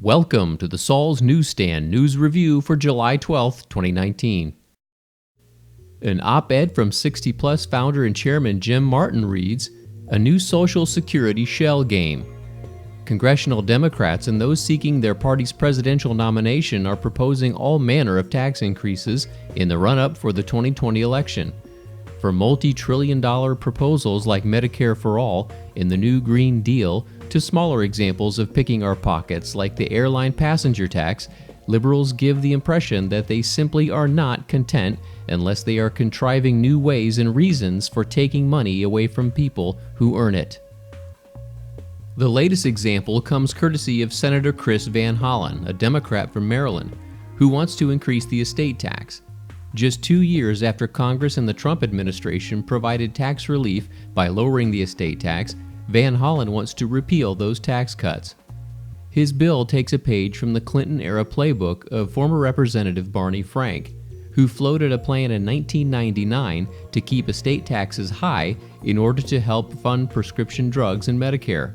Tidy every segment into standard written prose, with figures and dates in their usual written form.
Welcome to the Saul's Newsstand News Review for July 12, 2019. An op-ed from 60 Plus founder and chairman Jim Martin reads, "A new Social Security shell game." Congressional Democrats and those seeking their party's presidential nomination are proposing all manner of tax increases in the run-up for the 2020 election. From multi-trillion-dollar proposals like Medicare for All and the new Green Deal to smaller examples of picking our pockets like the airline passenger tax, liberals give the impression that they simply are not content unless they are contriving new ways and reasons for taking money away from people who earn it. The latest example comes courtesy of Senator Chris Van Hollen, a Democrat from Maryland, who wants to increase the estate tax. Just 2 years after Congress and the Trump administration provided tax relief by lowering the estate tax, Van Hollen wants to repeal those tax cuts. His bill takes a page from the Clinton-era playbook of former Representative Barney Frank, who floated a plan in 1999 to keep estate taxes high in order to help fund prescription drugs and Medicare.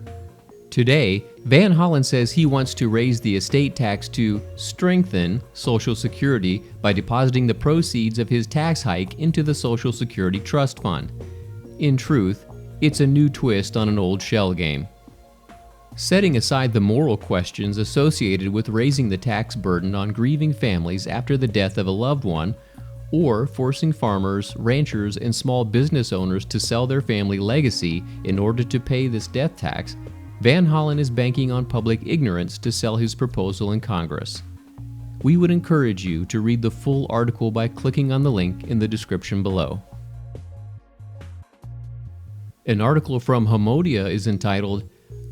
Today, Van Hollen says he wants to raise the estate tax to strengthen Social Security by depositing the proceeds of his tax hike into the Social Security Trust Fund. In truth, it's a new twist on an old shell game. Setting aside the moral questions associated with raising the tax burden on grieving families after the death of a loved one, or forcing farmers, ranchers, and small business owners to sell their family legacy in order to pay this death tax, Van Hollen is banking on public ignorance to sell his proposal in Congress. We would encourage you to read the full article by clicking on the link in the description below. An article from Hamodia is entitled,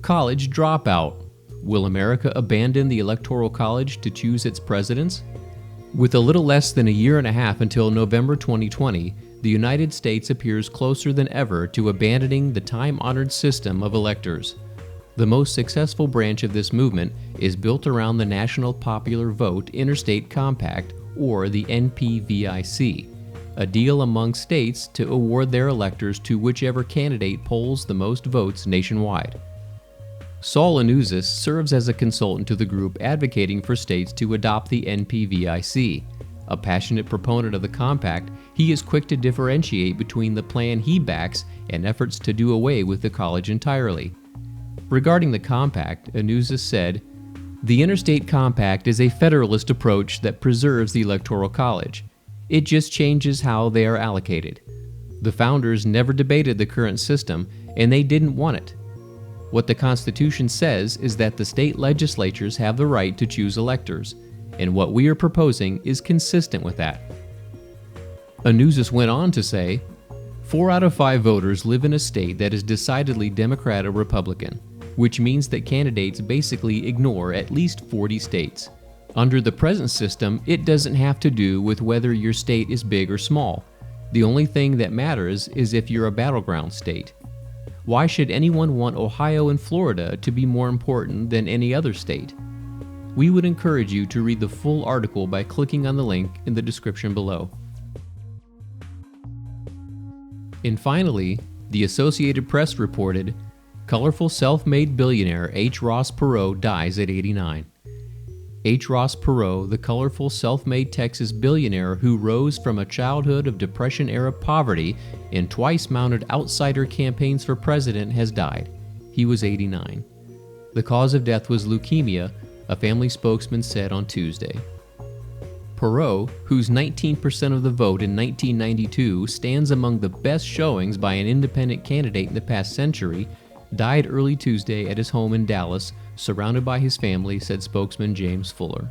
"College Dropout. Will America Abandon the Electoral College to Choose Its Presidents?" With a little less than a year and a half until November 2020, the United States appears closer than ever to abandoning the time-honored system of electors. The most successful branch of this movement is built around the National Popular Vote Interstate Compact, or the NPVIC, a deal among states to award their electors to whichever candidate polls the most votes nationwide. Saul serves as a consultant to the group advocating for states to adopt the NPVIC. A passionate proponent of the compact, he is quick to differentiate between the plan he backs and efforts to do away with the college entirely. Regarding the compact, Anuzis said, "The Interstate Compact is a federalist approach that preserves the Electoral College. It just changes how they are allocated. The founders never debated the current system, and they didn't want it. What the Constitution says is that the state legislatures have the right to choose electors, and what we are proposing is consistent with that." Anuzis went on to say, 4 out of 5 voters live in a state that is decidedly Democrat or Republican, which means that candidates basically ignore at least 40 states. Under the present system, it doesn't have to do with whether your state is big or small. The only thing that matters is if you're a battleground state. Why should anyone want Ohio and Florida to be more important than any other state? We would encourage you to read the full article by clicking on the link in the description below. And finally, the Associated Press reported, colorful self-made billionaire H. Ross Perot dies at 89. H. Ross Perot, the colorful self-made Texas billionaire who rose from a childhood of Depression-era poverty and twice mounted outsider campaigns for president, has died. He was 89. The cause of death was leukemia, a family spokesman said on Tuesday. Perot, whose 19% of the vote in 1992 stands among the best showings by an independent candidate in the past century, died early Tuesday at his home in Dallas, surrounded by his family, said spokesman James Fuller.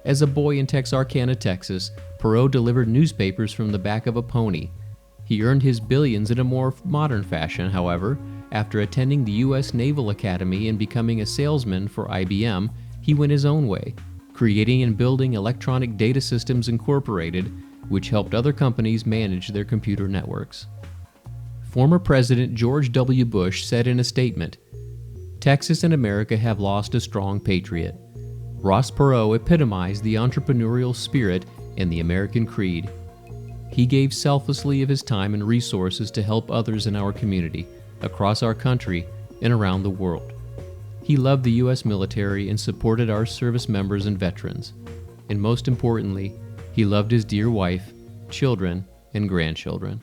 As a boy in Texarkana, Texas, Perot delivered newspapers from the back of a pony. He earned his billions in a more modern fashion, however. After attending the U.S. Naval Academy and becoming a salesman for IBM, he went his own way, creating and building Electronic Data Systems Incorporated, which helped other companies manage their computer networks. Former President George W. Bush said in a statement, "Texas and America have lost a strong patriot." Ross Perot epitomized the entrepreneurial spirit and the American creed. He gave selflessly of his time and resources to help others in our community, across our country, and around the world. He loved the U.S. military and supported our service members and veterans. And most importantly, he loved his dear wife, children, and grandchildren.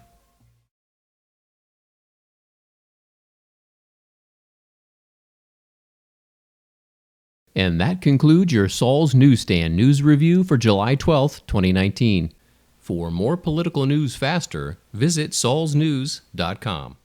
And that concludes your Saul's Newsstand News Review for July 12, 2019. For more political news faster, visit saulsnews.com.